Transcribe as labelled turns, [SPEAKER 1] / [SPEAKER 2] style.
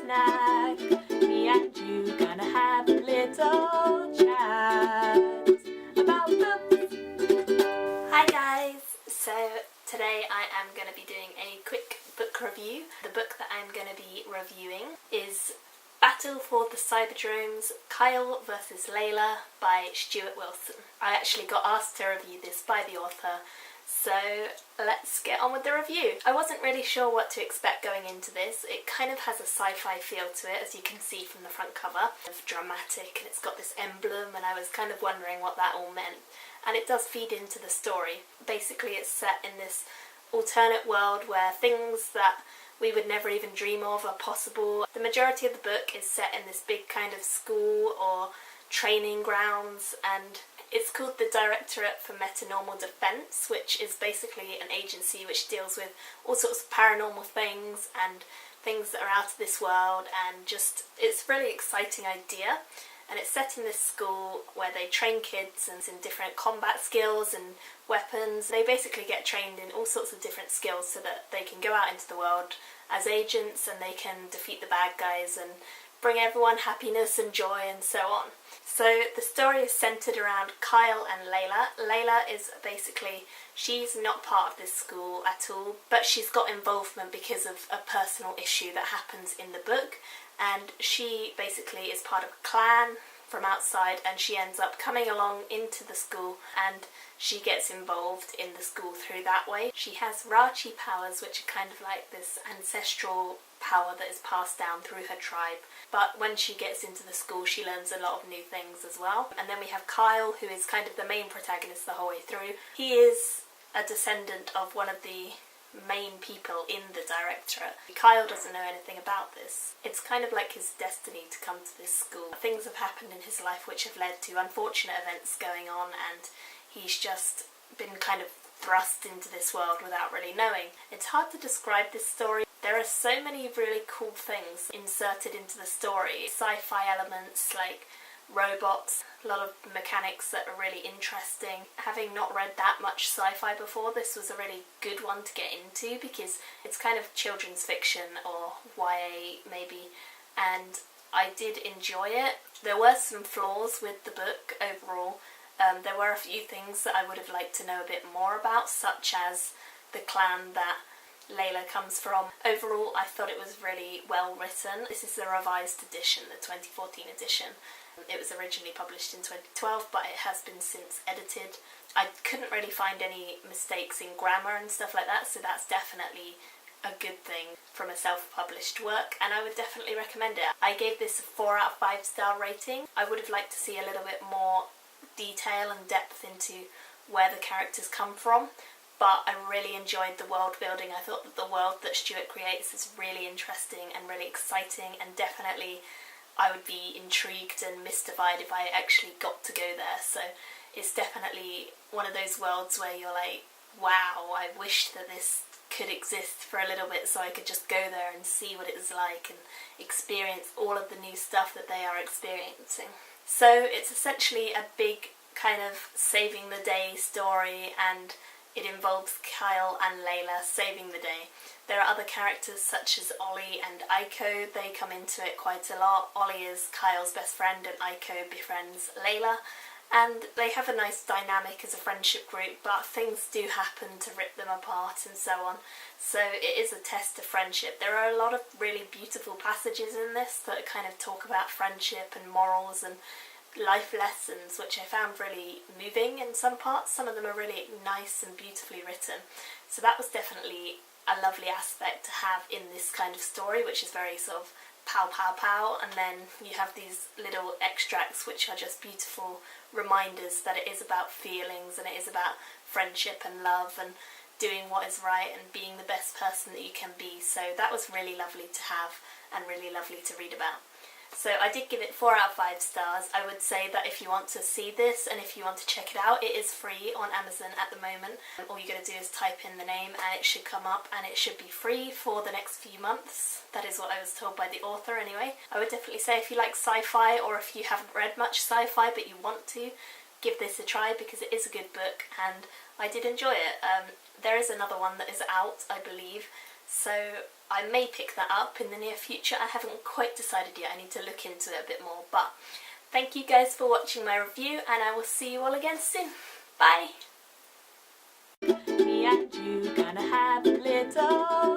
[SPEAKER 1] snack. Me and you gonna have a little chat about books. Hi guys! So today I am going to be doing a quick book review. The book that I'm going to be reviewing is Battle for the Cyberdomes, Kyle vs Leila by Stuart Wilson. I actually got asked to review this by the author, so let's get on with the review. I wasn't really sure what to expect going into this. It kind of has a sci-fi feel to it, as you can see from the front cover. It's dramatic and it's got this emblem, and I was kind of wondering what that all meant. And it does feed into the story. Basically it's set in this alternate world where things that we would never even dream of are possible. The majority of the book is set in this big kind of school or training grounds, and it's called the Directorate for Metanormal Defense, which is basically an agency which deals with all sorts of paranormal things and things that are out of this world, and just, it's a really exciting idea. And it's set in this school where they train kids and in different combat skills and weapons. They basically get trained in all sorts of different skills so that they can go out into the world as agents and they can defeat the bad guys and bring everyone happiness and joy and so on. So the story is centred around Kyle and Leila. Leila is basically, she's not part of this school at all, but she's got involvement because of a personal issue that happens in the book. And she basically is part of a clan from outside, and she ends up coming along into the school and she gets involved in the school through that way. She has Rachi powers, which are kind of like this ancestral power that is passed down through her tribe. But when she gets into the school, she learns a lot of new things as well. And then we have Kyle, who is kind of the main protagonist the whole way through. He is a descendant of one of the main people in the Directorate. Kyle doesn't know anything about this. It's kind of like his destiny to come to this school. Things have happened in his life which have led to unfortunate events going on, and he's just been kind of thrust into this world without really knowing. It's hard to describe this story. There are so many really cool things inserted into the story. Sci-fi elements like robots, a lot of mechanics that are really interesting. Having not read that much sci-fi before, this was a really good one to get into because it's kind of children's fiction or YA maybe, and I did enjoy it. There were some flaws with the book overall. There were a few things that I would have liked to know a bit more about, such as the clan that Leila comes from. Overall, I thought it was really well written. This is the revised edition, the 2014 edition. It was originally published in 2012, but it has been since edited. I couldn't really find any mistakes in grammar and stuff like that, so that's definitely a good thing from a self-published work, and I would definitely recommend it. I gave this a 4 out of 5 star rating. I would have liked to see a little bit more detail and depth into where the characters come from, but I really enjoyed the world building. I thought that the world that Stuart creates is really interesting and really exciting, and definitely I would be intrigued and mystified if I actually got to go there. So it's definitely one of those worlds where you're like, wow, I wish that this could exist for a little bit so I could just go there and see what it was like and experience all of the new stuff that they are experiencing. So it's essentially a big kind of saving the day story, and it involves Kyle and Leila saving the day. There are other characters such as Ollie and Aiko. They come into it quite a lot. Ollie is Kyle's best friend and Aiko befriends Leila, and they have a nice dynamic as a friendship group, but things do happen to rip them apart and so on. So it is a test of friendship. There are a lot of really beautiful passages in this that kind of talk about friendship and morals and life lessons, which I found really moving in some parts. Some of them are really nice and beautifully written. So that was definitely a lovely aspect to have in this kind of story, which is very sort of pow pow pow, and then you have these little extracts which are just beautiful reminders that it is about feelings and it is about friendship and love and doing what is right and being the best person that you can be. So that was really lovely to have and really lovely to read about. So I did give it 4 out of 5 stars. I would say that if you want to see this and if you want to check it out, it is free on Amazon at the moment. All you got to do is type in the name and it should come up, and it should be free for the next few months. That is what I was told by the author anyway. I would definitely say if you like sci-fi, or if you haven't read much sci-fi but you want to, give this a try because it is a good book and I did enjoy it. There is another one that is out, I believe, so I may pick that up in the near future. I haven't quite decided yet, I need to look into it a bit more, but thank you guys for watching my review, and I will see you all again soon. Bye! Me and you gonna have a little